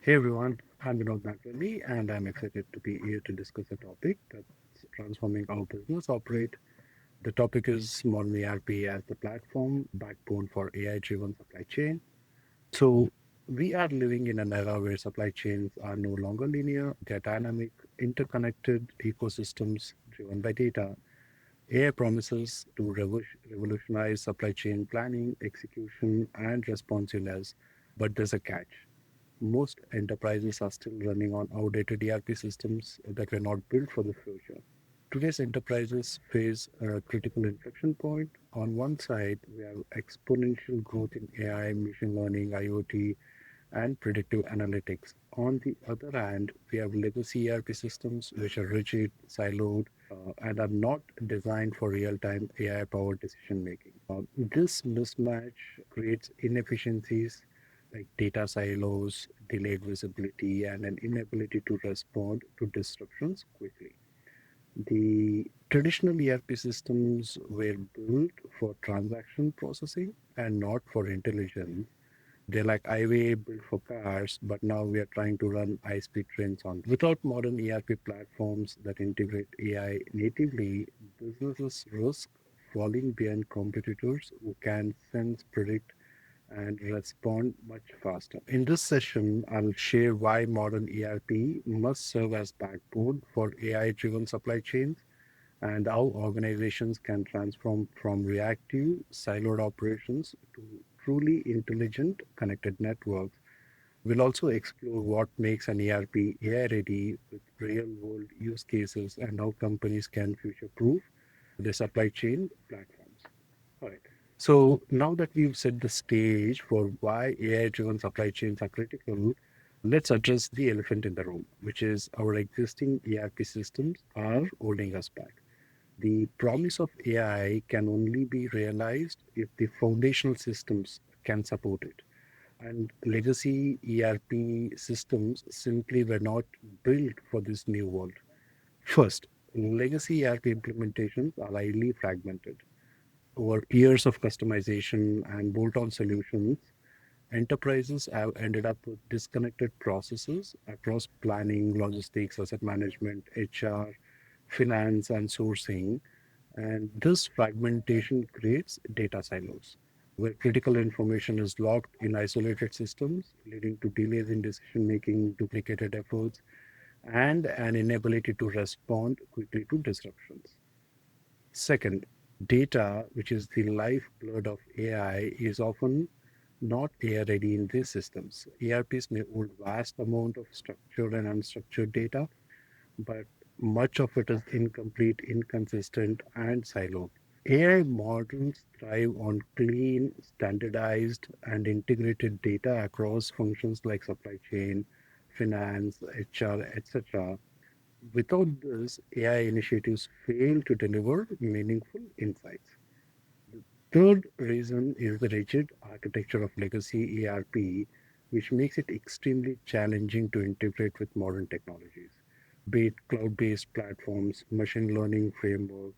Hey everyone, I'm Vinod and I'm excited to be here to discuss a topic that's transforming how business operate. The topic is modern ERP as the platform backbone for AI-driven supply chain. So we are living in an era where supply chains are no longer linear; they're dynamic, interconnected ecosystems driven by data. AI promises to revolutionize supply chain planning, execution, and responsiveness, but there's a catch. Most enterprises are still running on outdated ERP systems that were not built for the future. Today's enterprises face a critical inflection point. On one side, we have exponential growth in AI, machine learning, IoT, and predictive analytics. On the other hand, we have legacy ERP systems which are rigid, siloed, and are not designed for real time AI powered decision making. This mismatch creates inefficiencies like data silos, delayed visibility, and an inability to respond to disruptions quickly. The traditional ERP systems were built for transaction processing and not for intelligence. They're like highway built for cars, but now we are trying to run high-speed trains on. Without modern ERP platforms that integrate AI natively, businesses risk falling behind competitors who can sense, predict, and respond much faster. In this session, I'll share why modern ERP must serve as backbone for AI-driven supply chains and how organizations can transform from reactive, siloed operations to truly intelligent, connected networks. We'll also explore what makes an ERP AI ready with real world use cases and how companies can future proof their supply chain platforms. All right. So now that we've set the stage for why AI driven supply chains are critical, let's address the elephant in the room, which is our existing ERP systems are holding us back. The promise of AI can only be realized if the foundational systems can support it. And legacy ERP systems simply were not built for this new world. First, legacy ERP implementations are highly fragmented. Over years of customization and bolt on solutions, enterprises have ended up with disconnected processes across planning, logistics, asset management, HR, finance, and sourcing. And this fragmentation creates data silos where critical information is locked in isolated systems, leading to delays in decision making, duplicated efforts, and an inability to respond quickly to disruptions. Second, data, which is the lifeblood of AI, is often not AI ready in these systems. ERPs may hold vast amount of structured and unstructured data, but much of it is incomplete, inconsistent, and siloed. AI models thrive on clean, standardized, and integrated data across functions like supply chain, finance, HR, etc. Without this, AI initiatives fail to deliver meaningful insights. Third reason is the rigid architecture of legacy ERP, which makes it extremely challenging to integrate with modern technologies, be it cloud-based platforms, machine learning framework,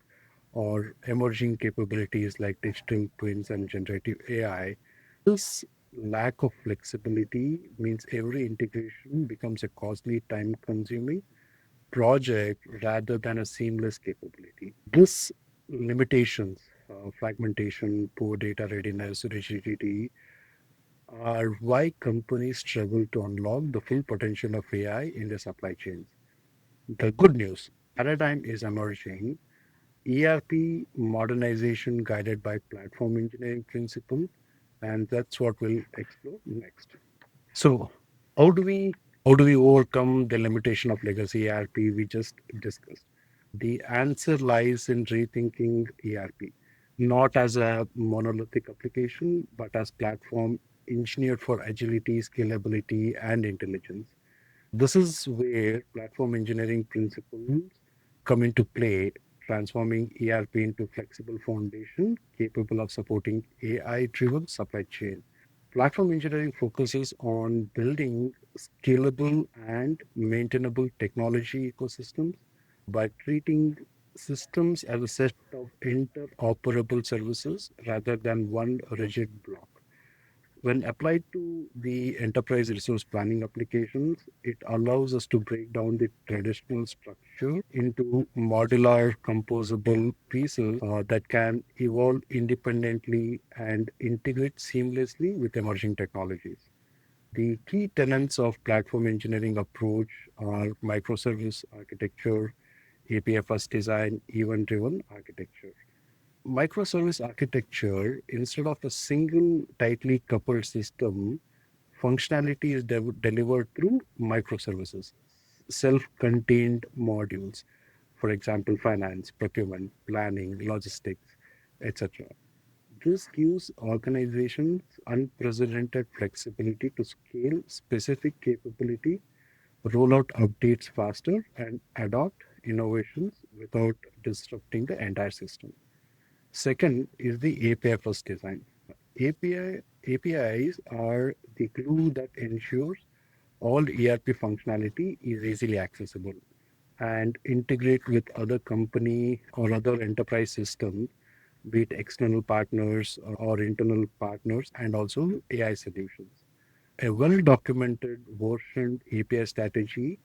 or emerging capabilities like digital twins and generative AI. This lack of flexibility means every integration becomes a costly, time-consuming project rather than a seamless capability. This limitations, fragmentation, poor data readiness, rigidity, are why companies struggle to unlock the full potential of AI in their supply chains. The good news, paradigm is emerging. ERP modernization guided by platform engineering principle, and that's what we'll explore next. So, how do we how do we overcome the limitation of legacy ERP we just discussed? The answer lies in rethinking ERP, not as a monolithic application, but as platform engineered for agility, scalability, and intelligence. This is where platform engineering principles come into play, transforming ERP into flexible foundation capable of supporting AI-driven supply chain. Platform engineering focuses on building scalable and maintainable technology ecosystems by treating systems as a set of interoperable services rather than one rigid block. When applied to the enterprise resource planning applications, it allows us to break down the traditional structure into modular, composable pieces that can evolve independently and integrate seamlessly with emerging technologies. The key tenets of platform engineering approach are microservice architecture, API first design, event driven architecture. Microservice architecture, instead of a single tightly coupled system, functionality is delivered through microservices, self contained modules, for example, finance, procurement, planning, logistics, etc. This gives organizations unprecedented flexibility to scale specific capability, roll out updates faster, and adopt innovations without disrupting the entire system. Second is the API first design. APIs are the glue that ensures all ERP functionality is easily accessible and integrate with other company or other enterprise systems, be it external partners or internal partners, and also AI solutions. A well documented versioned API strategy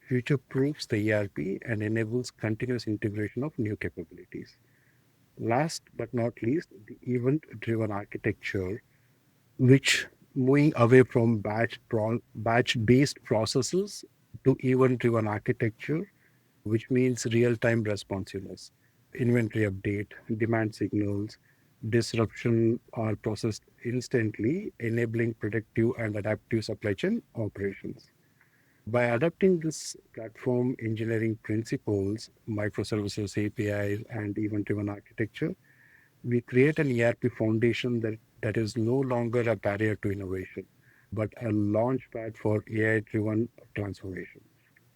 future proofs the ERP and enables continuous integration of new capabilities. Last but not least, the event driven architecture, which moving away from batch based processes to event driven architecture, which means real time responsiveness, inventory update, demand signals, disruption are processed instantly, enabling predictive and adaptive supply chain operations. By adapting this platform engineering principles, microservices, APIs, and event driven architecture, we create an ERP foundation that is no longer a barrier to innovation, but a launchpad for AI driven transformation.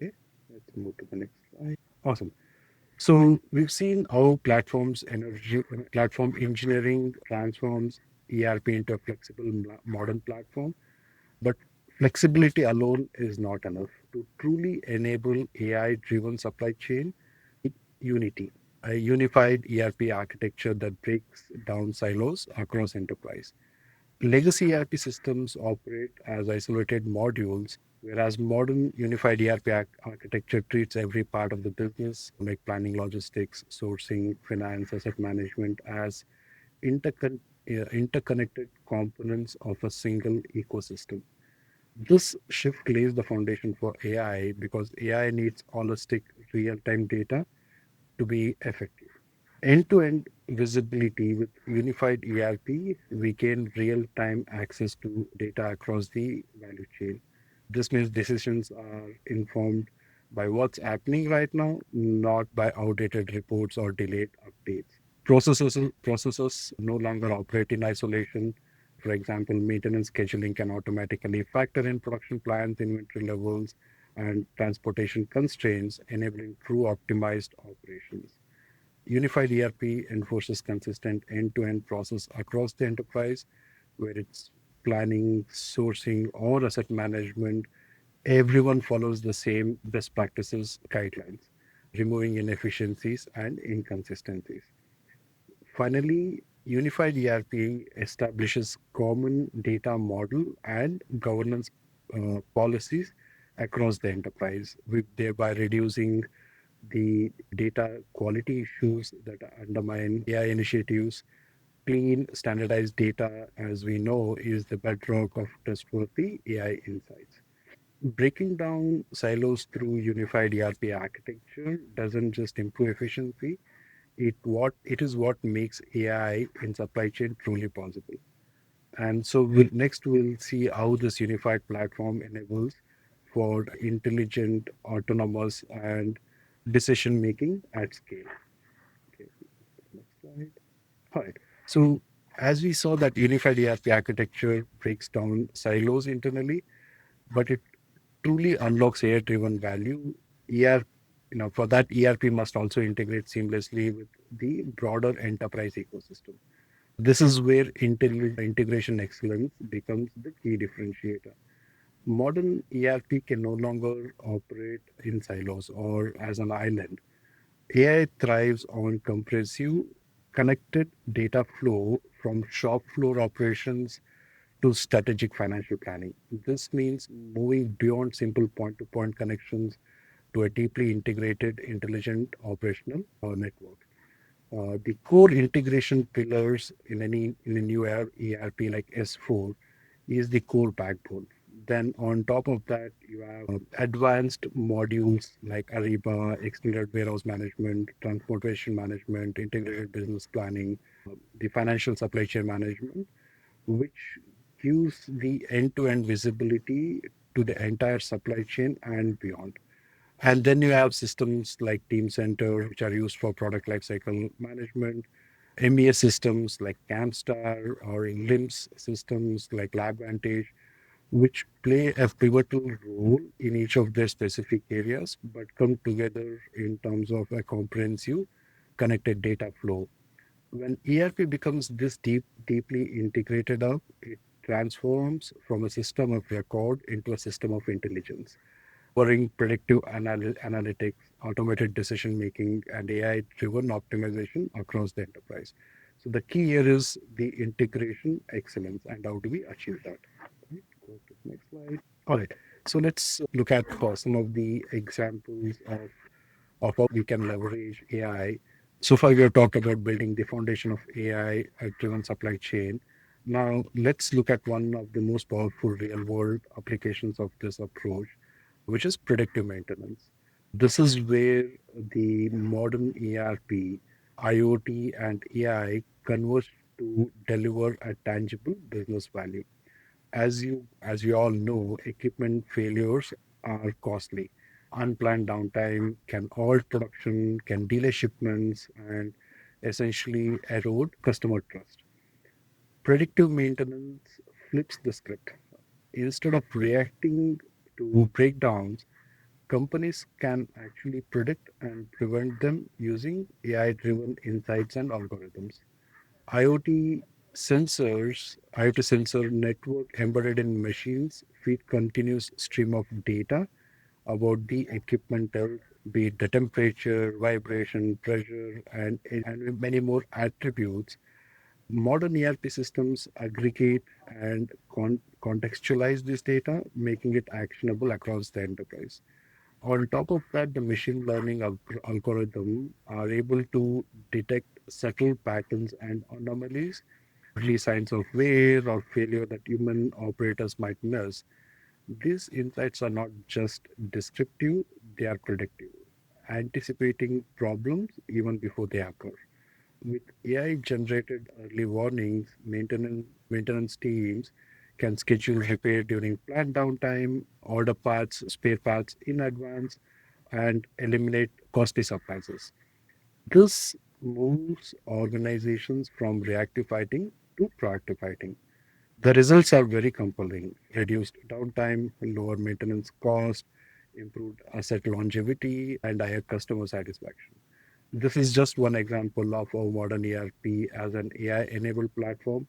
Okay, let's move to the next slide. Awesome. So we've seen how platform engineering transforms ERP into a flexible modern platform. But flexibility alone is not enough. To truly enable AI driven supply chain, unity, a unified ERP architecture that breaks down silos across enterprise. Legacy ERP systems operate as isolated modules, whereas modern unified ERP architecture treats every part of the business, like planning, logistics, sourcing, finance, asset management, as interconnected components of a single ecosystem. This shift lays the foundation for AI because AI needs holistic real time data to be effective. End-to-end visibility with unified ERP, we gain real-time access to data across the value chain. This means decisions are informed by what's happening right now, not by outdated reports or delayed updates. Processes no longer operate in isolation. For example, maintenance scheduling can automatically factor in production plans, inventory levels, and transportation constraints, enabling true optimized operations. Unified ERP enforces consistent end-to-end process across the enterprise, where it's planning, sourcing, or asset management. Everyone follows the same best practices guidelines, removing inefficiencies and inconsistencies. Finally, unified ERP establishes common data model and governance policies across the enterprise, with thereby reducing the data quality issues that undermine AI initiatives. Clean, standardized data, as we know, is the bedrock of trustworthy AI insights. Breaking down silos through unified ERP architecture doesn't just improve efficiency, it is what makes AI in supply chain truly possible. And so next we'll see how this unified platform enables for intelligent, autonomous, and decision making at scale. Okay, next slide. All right. So as we saw that unified ERP architecture breaks down silos internally, but it truly unlocks AI-driven value. For that ERP must also integrate seamlessly with the broader enterprise ecosystem. This is where integration excellence becomes the key differentiator. Modern ERP can no longer operate in silos or as an island. AI thrives on compressive, connected data flow from shop floor operations to strategic financial planning. This means moving beyond simple point to point connections to a deeply integrated, intelligent operational network. The core integration pillars in a new ERP like S4 is the core backbone. Then on top of that, you have advanced modules like Ariba, extended warehouse management, transportation management, integrated business planning, the financial supply chain management, which gives the end-to-end visibility to the entire supply chain and beyond. And then you have systems like Team Center, which are used for product lifecycle management, MES systems like Camstar or LIMS systems like LabVantage, which play a pivotal role in each of their specific areas, but come together in terms of a comprehensive connected data flow. When ERP becomes this deeply integrated up, it transforms from a system of record into a system of intelligence, powering predictive analytics, automated decision making, and AI-driven optimization across the enterprise. So the key here is the integration excellence, and how do we achieve that? Right, go to the next slide. All right. So let's look at some of the examples of how we can leverage AI. So far, we have talked about building the foundation of AI-driven supply chain. Now, let's look at one of the most powerful real-world applications of this approach, which is predictive maintenance. This is where the modern ERP, IoT, and AI converge to deliver a tangible business value. As we all know, equipment failures are costly. Unplanned downtime can halt production, can delay shipments, and essentially erode customer trust. Predictive maintenance flips the script. Instead of reacting to breakdowns, companies can actually predict and prevent them using AI-driven insights and algorithms. IoT IoT sensor network embedded in machines feed continuous stream of data about the equipment health, be it the temperature, vibration, pressure, and many more attributes. Modern ERP systems aggregate and contextualize this data, making it actionable across the enterprise. On top of that, the machine learning algorithm are able to detect subtle patterns and anomalies, early signs of wear or failure that human operators might miss. These insights are not just descriptive, they are predictive, anticipating problems even before they occur. With AI generated early warnings, maintenance teams can schedule repair during planned downtime, order parts, spare parts in advance, and eliminate costly surprises. This moves organizations from reactive fighting to proactive fighting. The results are very compelling: reduced downtime, lower maintenance cost, improved asset longevity, and higher customer satisfaction. This is just one example of how modern ERP as an AI-enabled platform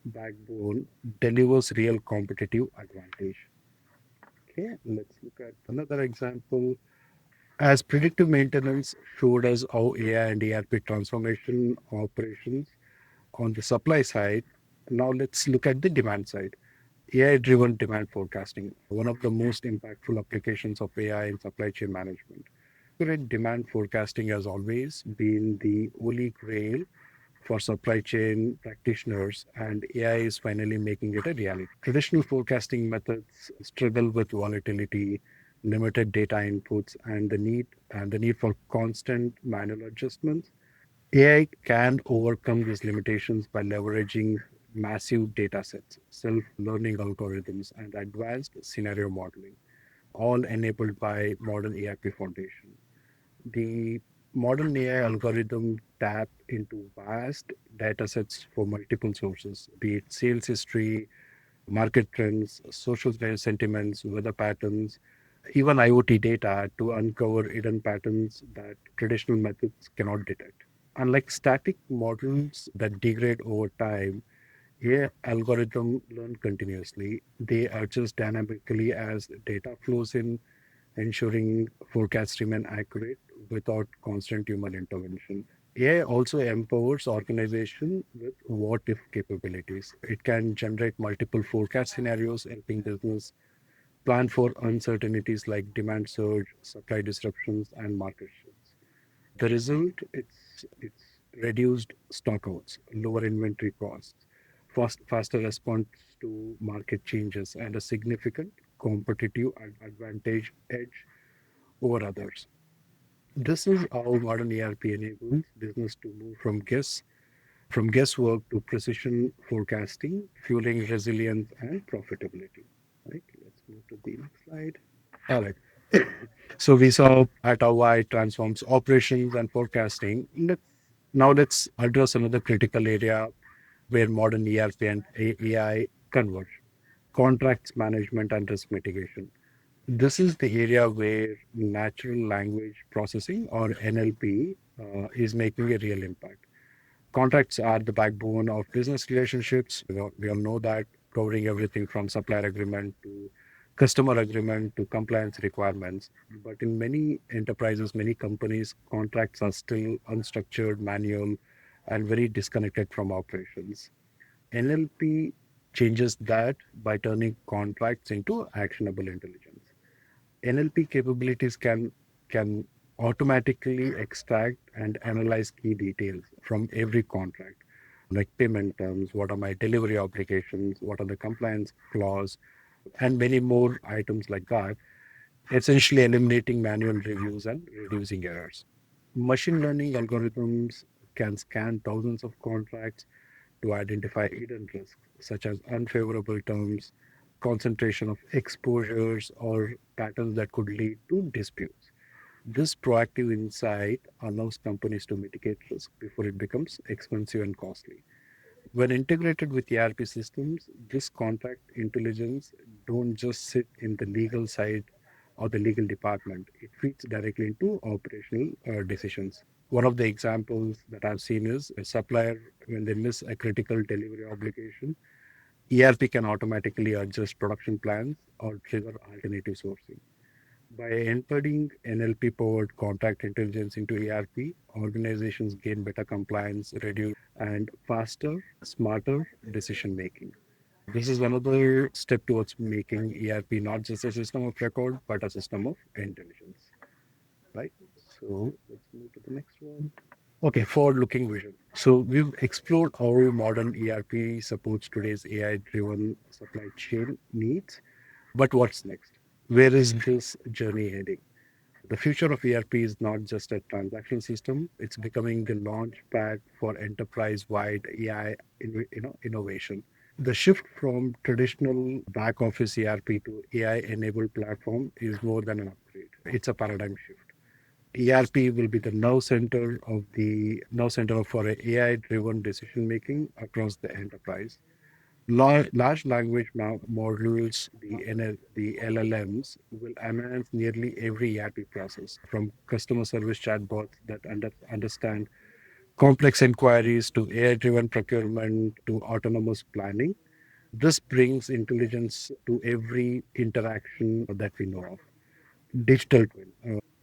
backbone delivers real competitive advantage. Okay, let's look at another example. As predictive maintenance showed us how AI and ERP transformation operations on the supply side, now let's look at the demand side. AI-driven demand forecasting, one of the most impactful applications of AI in supply chain management. Accurate demand forecasting has always been the holy grail for supply chain practitioners, and AI is finally making it a reality. Traditional forecasting methods struggle with volatility, limited data inputs, and the need for constant manual adjustments. AI can overcome these limitations by leveraging massive data sets, self-learning algorithms, and advanced scenario modeling, all enabled by modern ERP foundation. The modern AI algorithm tap into vast data sets for multiple sources, be it sales history, market trends, social sentiments, weather patterns, even IoT data to uncover hidden patterns that traditional methods cannot detect. Unlike static models that degrade over time, AI algorithm learn continuously. They adjust dynamically as data flows in, ensuring forecasts remain accurate without constant human intervention. AI also empowers organization with what if capabilities. It can generate multiple forecast scenarios, helping business plan for uncertainties like demand surge, supply disruptions, and market shifts. The result, it's reduced stockouts, lower inventory costs, faster response to market changes, and a significant competitive advantage edge over others. This is how modern ERP enables business to move from guesswork to precision forecasting, fueling resilience and profitability. Right. Let's move to the next slide. All right. So we saw at how I transforms operations and forecasting. Now let's address another critical area where modern ERP and AI converge: contracts management and risk mitigation. This is the area where natural language processing or NLP is making a real impact. Contracts are the backbone of business relationships. We all know that, covering everything from supplier agreement to customer agreement to compliance requirements. But in many enterprises, many companies, contracts are still unstructured, manual, and very disconnected from operations. NLP changes that by turning contracts into actionable intelligence. NLP capabilities can automatically extract and analyze key details from every contract, like payment terms, what are my delivery obligations, what are the compliance clause, and many more items like that, essentially eliminating manual reviews and reducing errors. Machine learning algorithms can scan thousands of contracts to identify hidden risks, such as unfavorable terms, concentration of exposures, or patterns that could lead to disputes. This proactive insight allows companies to mitigate risk before it becomes expensive and costly. When integrated with ERP systems, this contract intelligence don't just sit in the legal side or the legal department. It feeds directly into operational decisions. One of the examples that I've seen is a supplier, when they miss a critical delivery obligation, ERP can automatically adjust production plans or trigger alternative sourcing. By embedding NLP powered contract intelligence into ERP, organizations gain better compliance, reduce and faster, smarter decision making. This is another step towards making ERP not just a system of record, but a system of intelligence. Right? So let's move to the next one. Okay, forward looking vision. So we've explored how modern ERP supports today's AI driven supply chain needs. But what's next? Where is this journey heading? The future of ERP is not just a transaction system; it's becoming the launch pad for enterprise-wide AI, innovation. The shift from traditional back office ERP to AI-enabled platform is more than an upgrade. It's a paradigm shift. ERP will be the nerve center for AI-driven decision making across the enterprise. Large language models, the LLMs, will enhance nearly every ERP process, from customer service chatbots that understand complex inquiries to AI-driven procurement to autonomous planning. This brings intelligence to every interaction that we know of. Digital twin.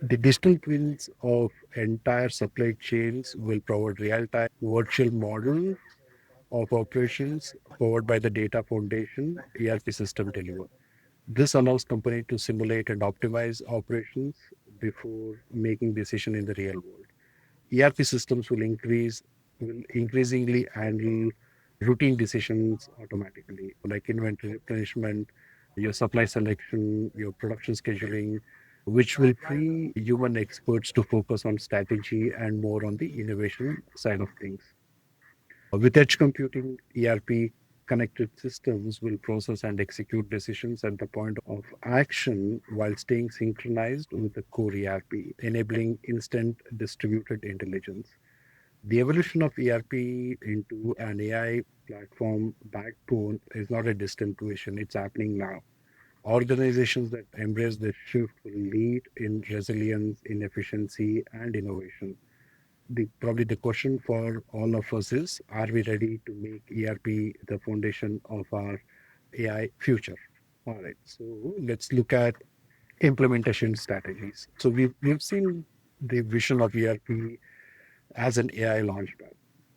The digital twins of entire supply chains will provide real-time virtual model of operations powered by the data foundation ERP system deliver. This allows company to simulate and optimize operations before making decision in the real world. ERP systems will increasingly handle routine decisions automatically, like inventory replenishment, your supply selection, your production scheduling, which will free human experts to focus on strategy and more on the innovation side of things. With edge computing, ERP connected systems will process and execute decisions at the point of action while staying synchronized with the core ERP, enabling instant distributed intelligence. The evolution of ERP into an AI platform backbone is not a distant vision, it's happening now. Organizations that embrace this shift will lead in resilience, in efficiency, and innovation. Probably the question for all of us is, are we ready to make ERP the foundation of our AI future? All right, so let's look at implementation strategies. So we've seen the vision of ERP as an AI launchpad.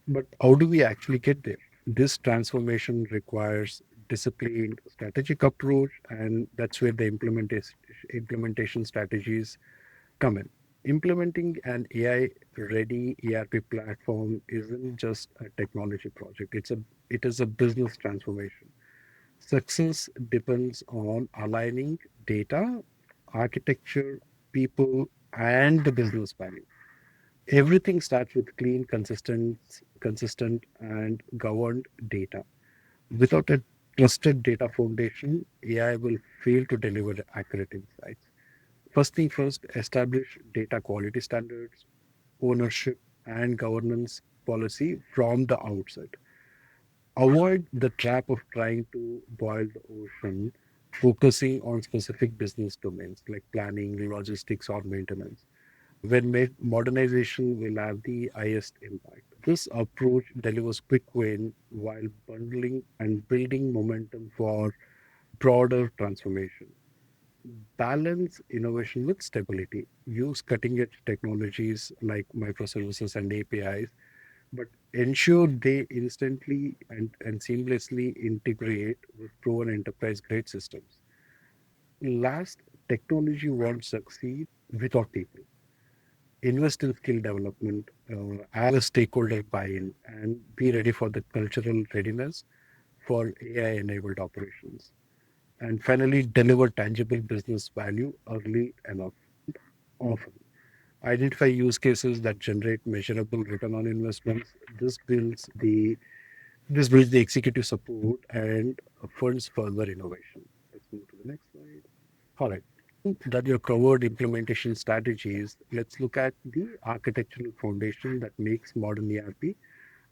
But how do we actually get there? This transformation requires disciplined, strategic approach, and that's where the implementation strategies come in. Implementing an AI-ready ERP platform isn't just a technology project. It is a business transformation. Success depends on aligning data, architecture, people, and the business value. Everything starts with clean, consistent, and governed data. Without a trusted data foundation, AI will fail to deliver accurate insights. First thing first, establish data quality standards, ownership, and governance policy from the outset. Avoid the trap of trying to boil the ocean, focusing on specific business domains like planning, logistics, or maintenance when modernization will have the highest impact. This approach delivers quick win while bundling and building momentum for broader transformation. Balance innovation with stability. Use cutting edge technologies like microservices and APIs, but ensure they instantly and seamlessly integrate with proven enterprise grade systems. Last, technology won't succeed without people. Invest in skill development, have a stakeholder buy-in, and be ready for the cultural readiness for AI-enabled operations. And finally, deliver tangible business value early enough and often. Identify use cases that generate measurable return on investments. This builds the this builds the executive support and funds further innovation. Let's move to the next slide. All right. That you covered implementation strategies, let's look at the architectural foundation that makes modern ERP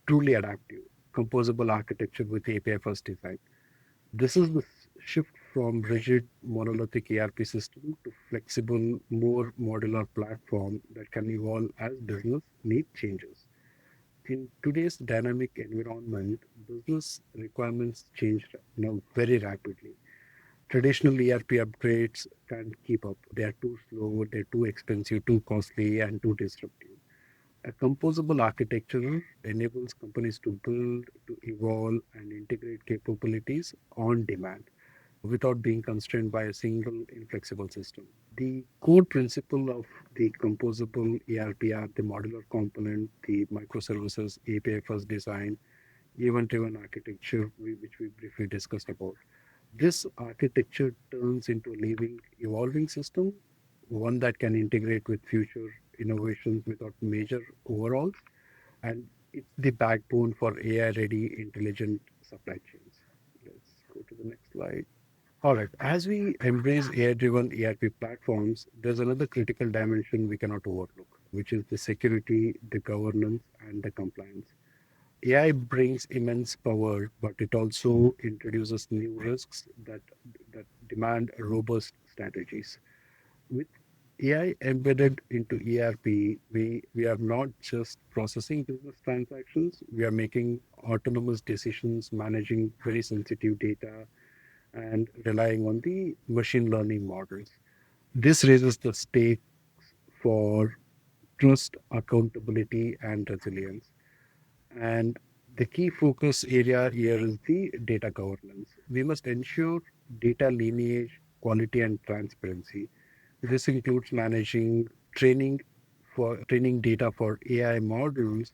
truly adaptive. Composable architecture with API first design. This is the shift from rigid monolithic ERP system to flexible, more modular platform that can evolve as business need changes. In today's dynamic environment, business requirements change very rapidly. Traditional ERP upgrades can't keep up. They are too slow, they're too expensive, too costly, and too disruptive. A composable architecture enables companies to build, to evolve, and integrate capabilities on demand without being constrained by a single inflexible system. The core principle of the composable ERP are the modular component, the microservices, API first design, event driven architecture, which we briefly discussed about. This architecture turns into a living, evolving system, one that can integrate with future innovations without major overhauls, and it's the backbone for AI-ready intelligent supply chains. Let's go to the next slide. All right. As we embrace AI-driven ERP platforms, there's another critical dimension we cannot overlook, which is the security, the governance, and the compliance. AI brings immense power, but it also introduces new risks that demand robust strategies. With AI embedded into ERP, we are not just processing business transactions, we are making autonomous decisions, managing very sensitive data, and relying on the machine learning models. This raises the stakes for trust, accountability, and resilience. And the key focus area here is the data governance. We must ensure data lineage, quality, and transparency. This includes managing training data for AI models,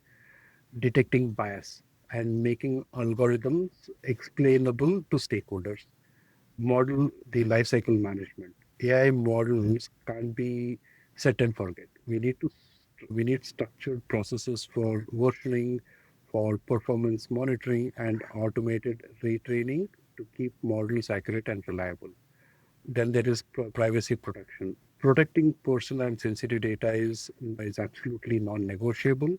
detecting bias, and making algorithms explainable to stakeholders. Model the lifecycle management. AI models can't be set and forget. We need structured processes for versioning, for performance monitoring, and automated retraining to keep models accurate and reliable. Then there is privacy protection. Protecting personal and sensitive data is absolutely non-negotiable.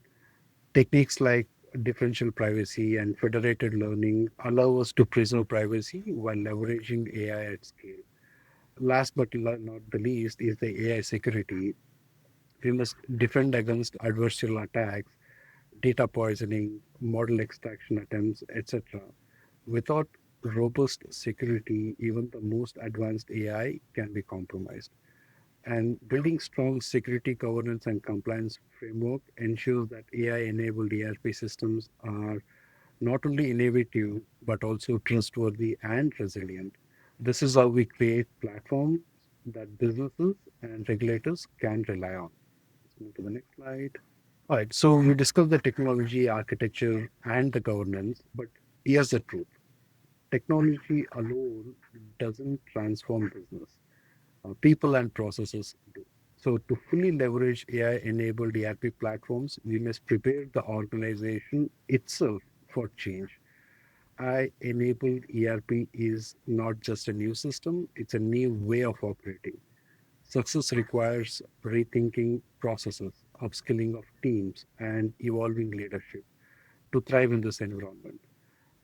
Techniques like differential privacy and federated learning allow us to preserve privacy while leveraging AI at scale. Last but not the least is the AI security. We must defend against adversarial attacks, data poisoning, model extraction attempts, etc. Without robust security, even the most advanced AI can be compromised. And building strong security governance and compliance framework ensures that AI-enabled ERP systems are not only innovative but also trustworthy and resilient. This is how we create platforms that businesses and regulators can rely on. Let's move to the next slide. All right, so we discussed the technology, architecture, and the governance, but here's the truth. Technology alone doesn't transform business. People and processes do. So, to fully leverage AI enabled ERP platforms, we must prepare the organization itself for change. AI enabled ERP is not just a new system, it's a new way of operating. Success requires rethinking processes, upskilling of teams, and evolving leadership to thrive in this environment.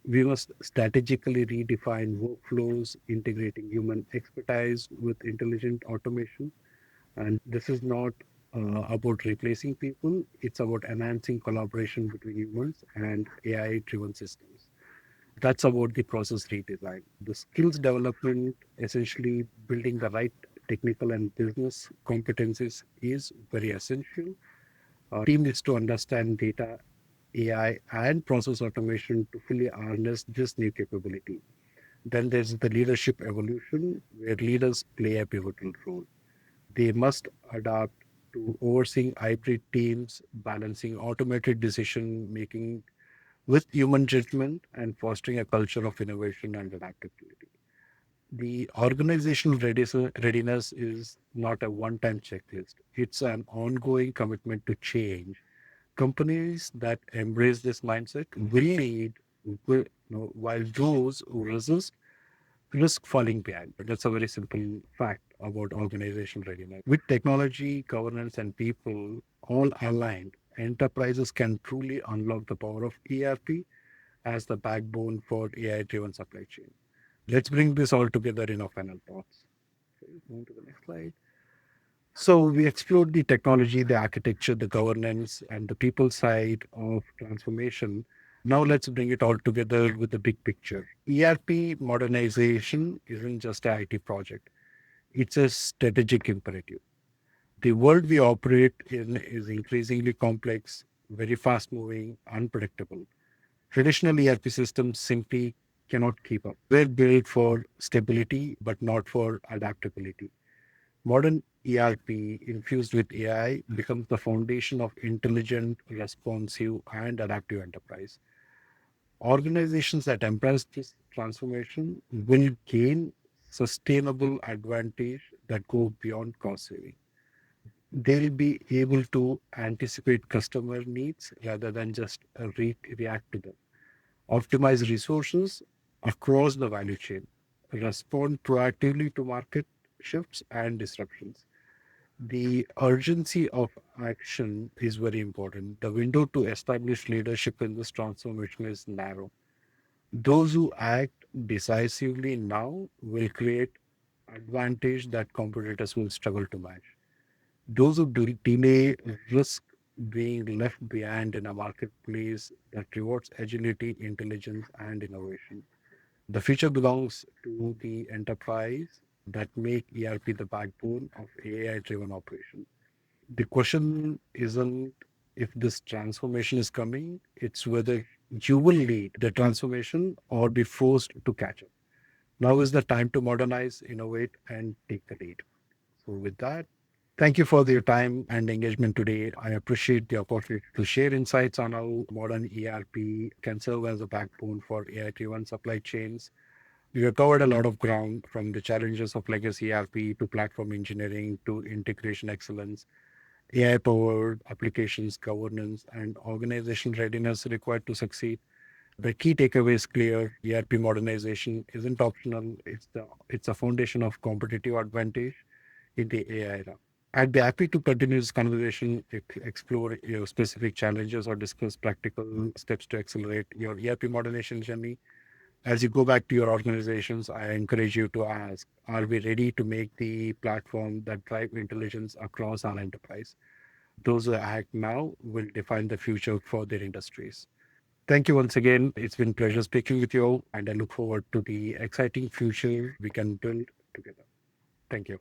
We must strategically redefine workflows, integrating human expertise with intelligent automation. And this is not about replacing people, it's about enhancing collaboration between humans and AI driven systems. That's about the process redesign. The skills development, essentially building the right technical and business competencies, is very essential. Team needs to understand data, AI, and process automation to fully harness this new capability. Then there's the leadership evolution, where leaders play a pivotal role. They must adapt to overseeing hybrid teams, balancing automated decision making with human judgment, and fostering a culture of innovation and adaptability. The organizational readiness is not a one time checklist, it's an ongoing commitment to change. Companies that embrace this mindset will lead, while those who resist risk falling behind. But that's a very simple fact about organization readiness. With technology, governance, and people all aligned, enterprises can truly unlock the power of ERP as the backbone for AI-driven supply chain. Let's bring this all together in our final thoughts. Okay, move to the next slide. So we explored the technology, the architecture, the governance, and the people side of transformation. Now let's bring it all together with the big picture. ERP modernization isn't just an IT project. It's a strategic imperative. The world we operate in is increasingly complex, very fast moving, unpredictable. Traditional ERP systems simply cannot keep up. They're built for stability, but not for adaptability. Modern ERP infused with AI becomes the foundation of intelligent, responsive, and adaptive enterprise. Organizations that embrace this transformation will gain sustainable advantage that go beyond cost saving. They'll be able to anticipate customer needs rather than just react to them, optimize resources across the value chain, respond proactively to market shifts and disruptions. The urgency of action is very important. The window to establish leadership in this transformation is narrow. Those who act decisively now will create advantage that competitors will struggle to match. Those who delay risk being left behind in a marketplace that rewards agility, intelligence, and innovation. The future belongs to the enterprise that make ERP the backbone of AI-driven operation. The question isn't if this transformation is coming, it's whether you will lead the transformation or be forced to catch up. Now is the time to modernize, innovate, and take the lead. So, with that, thank you for your time and engagement today. I appreciate the opportunity to share insights on how modern ERP can serve as a backbone for AI driven supply chains. We have covered a lot of ground, from the challenges of legacy ERP to platform engineering to integration excellence, AI powered applications governance, and organizational readiness required to succeed. The key takeaway is clear. ERP modernization isn't optional. It's a foundation of competitive advantage in the AI era. I'd be happy to continue this conversation, explore your specific challenges, or discuss practical steps to accelerate your ERP modernization journey. As you go back to your organizations, I encourage you to ask, are we ready to make the platform that drive intelligence across our enterprise? Those who act now will define the future for their industries. Thank you once again. It's been a pleasure speaking with you, and I look forward to the exciting future we can build together. Thank you.